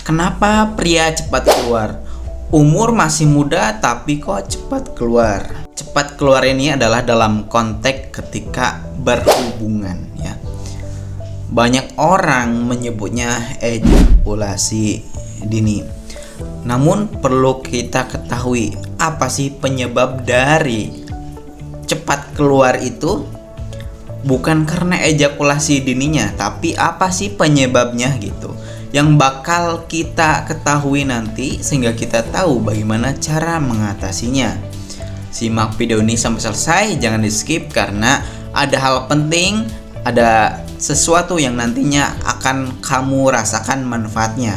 Kenapa pria cepat keluar? Umur masih muda tapi kok cepat keluar? Cepat keluar ini adalah dalam konteks ketika berhubungan ya. Banyak orang menyebutnya ejakulasi dini. Namun perlu kita ketahui apa sih penyebab dari cepat keluar itu? Bukan karena ejakulasi dininya, tapi apa sih penyebabnya gitu, yang bakal kita ketahui nanti sehingga kita tahu bagaimana cara mengatasinya. Simak video ini sampai selesai, jangan di skip karena ada hal penting, ada sesuatu yang nantinya akan kamu rasakan manfaatnya.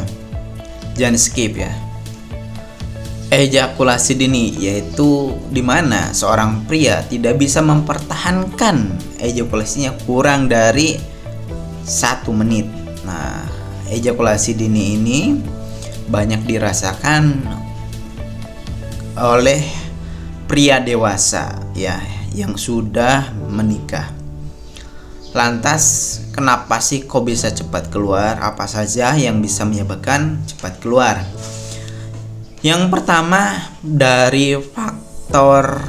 Jangan skip ya. Ejakulasi dini yaitu dimana seorang pria tidak bisa mempertahankan ejakulasinya kurang dari 1 menit. Nah, ejakulasi dini ini banyak dirasakan oleh pria dewasa ya yang sudah menikah. Lantas kenapa sih kok bisa cepat keluar? Apa saja yang bisa menyebabkan cepat keluar? Yang pertama dari faktor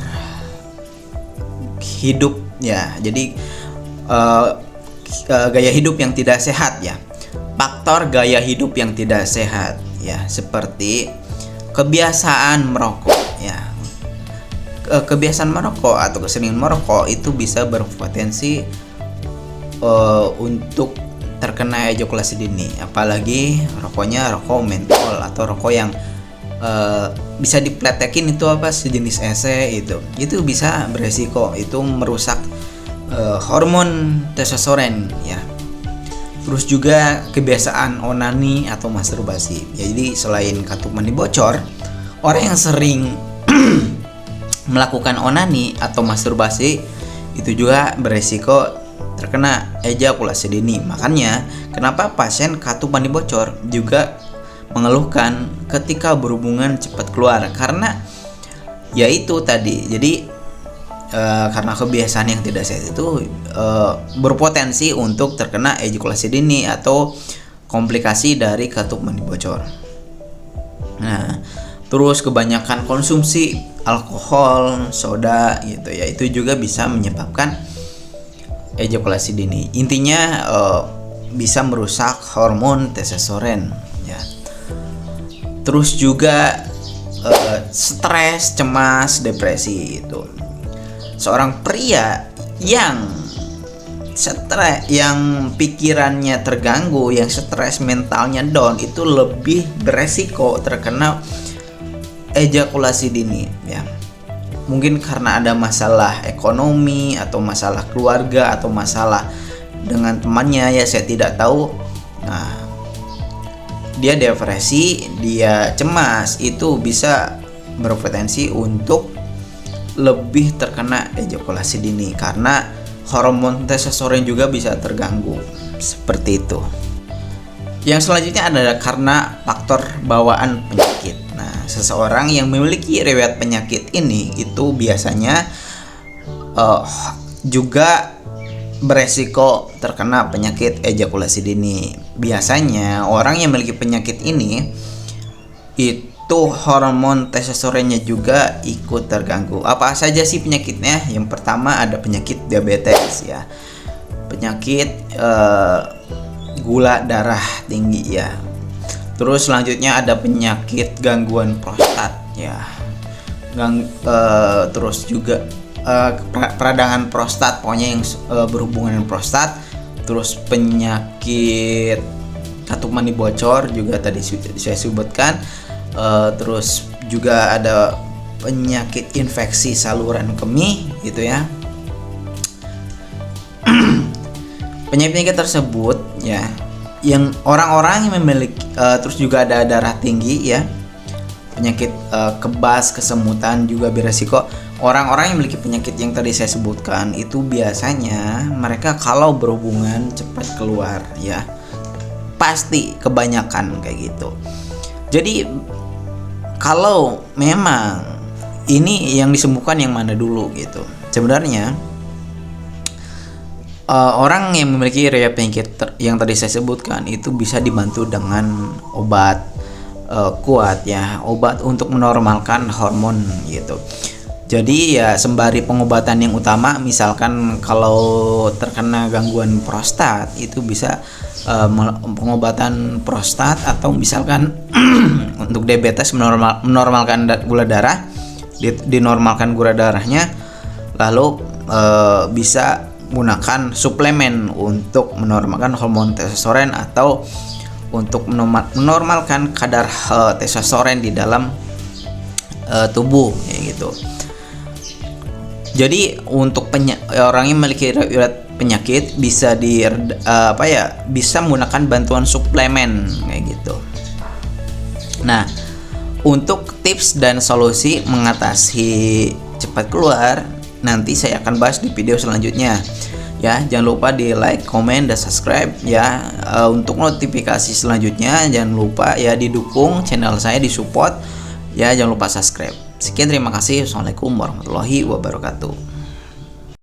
hidup ya. Jadi gaya hidup yang tidak sehat ya. Faktor gaya hidup yang tidak sehat ya, seperti kebiasaan merokok ya. Kebiasaan merokok atau keseringan merokok itu bisa berpotensi untuk terkena ejakulasi dini, apalagi rokoknya rokok mentol atau rokok yang bisa dipletekin itu apa sejenis ese itu bisa beresiko, itu merusak hormon testosteron ya. Terus juga kebiasaan onani atau masturbasi. Jadi selain katup mani bocor, orang yang sering melakukan onani atau masturbasi itu juga beresiko terkena ejakulasi dini. Makanya kenapa pasien katup mani bocor juga mengeluhkan ketika berhubungan cepat keluar, karena yaitu tadi. Jadi karena kebiasaan yang tidak sehat itu berpotensi untuk terkena ejakulasi dini atau komplikasi dari katup mani bocor. Nah, terus kebanyakan konsumsi alkohol, soda gitu ya, itu juga bisa menyebabkan ejakulasi dini. Intinya bisa merusak hormon testosteron ya. Terus juga stres, cemas, depresi itu. Seorang pria yang stres, yang pikirannya terganggu, yang stres, mentalnya down, itu lebih beresiko terkena ejakulasi dini ya. Mungkin karena ada masalah ekonomi atau masalah keluarga atau masalah dengan temannya ya, saya tidak tahu. Nah, dia depresi, dia cemas, itu bisa berpotensi untuk lebih terkena ejakulasi dini karena hormon testosteron juga bisa terganggu, seperti itu. Yang selanjutnya adalah karena faktor bawaan penyakit. Nah, seseorang yang memiliki riwayat penyakit ini itu biasanya juga beresiko terkena penyakit ejakulasi dini. Biasanya orang yang memiliki penyakit ini itu hormon testosteronnya juga ikut terganggu. Apa saja sih penyakitnya? Yang pertama ada penyakit diabetes ya, penyakit gula darah tinggi ya. Terus selanjutnya ada penyakit gangguan prostat ya. Terus juga peradangan prostat, pokoknya yang berhubungan dengan prostat. Terus penyakit katup mani bocor juga tadi saya sebutkan. Terus juga ada penyakit infeksi saluran kemih gitu ya. Penyakit tersebut ya, yang orang-orang yang memiliki terus juga ada darah tinggi ya, penyakit kebas, kesemutan juga beresiko. Orang-orang yang memiliki penyakit yang tadi saya sebutkan itu biasanya mereka kalau berhubungan cepat keluar ya, pasti kebanyakan kayak gitu. Jadi kalau memang ini yang disembuhkan yang mana dulu gitu, sebenarnya orang yang memiliki riwayat penyakit yang tadi saya sebutkan itu bisa dibantu dengan obat kuat ya, obat untuk menormalkan hormon gitu. Jadi ya sembari pengobatan yang utama, misalkan kalau terkena gangguan prostat itu bisa pengobatan prostat, atau misalkan untuk diabetes menormalkan gula darah, dinormalkan gula darahnya, lalu bisa menggunakan suplemen untuk menormalkan hormon testosteron atau untuk menormalkan kadar testosteron di dalam tubuh kayak gitu. Jadi untuk orang yang memiliki riwayat penyakit bisa bisa menggunakan bantuan suplemen kayak gitu. Nah, untuk tips dan solusi mengatasi cepat keluar nanti saya akan bahas di video selanjutnya. Ya, jangan lupa di like, komen, dan subscribe ya. Untuk notifikasi selanjutnya jangan lupa ya didukung channel saya, disupport ya, jangan lupa subscribe. Sekian, terima kasih. Assalamualaikum warahmatullahi wabarakatuh.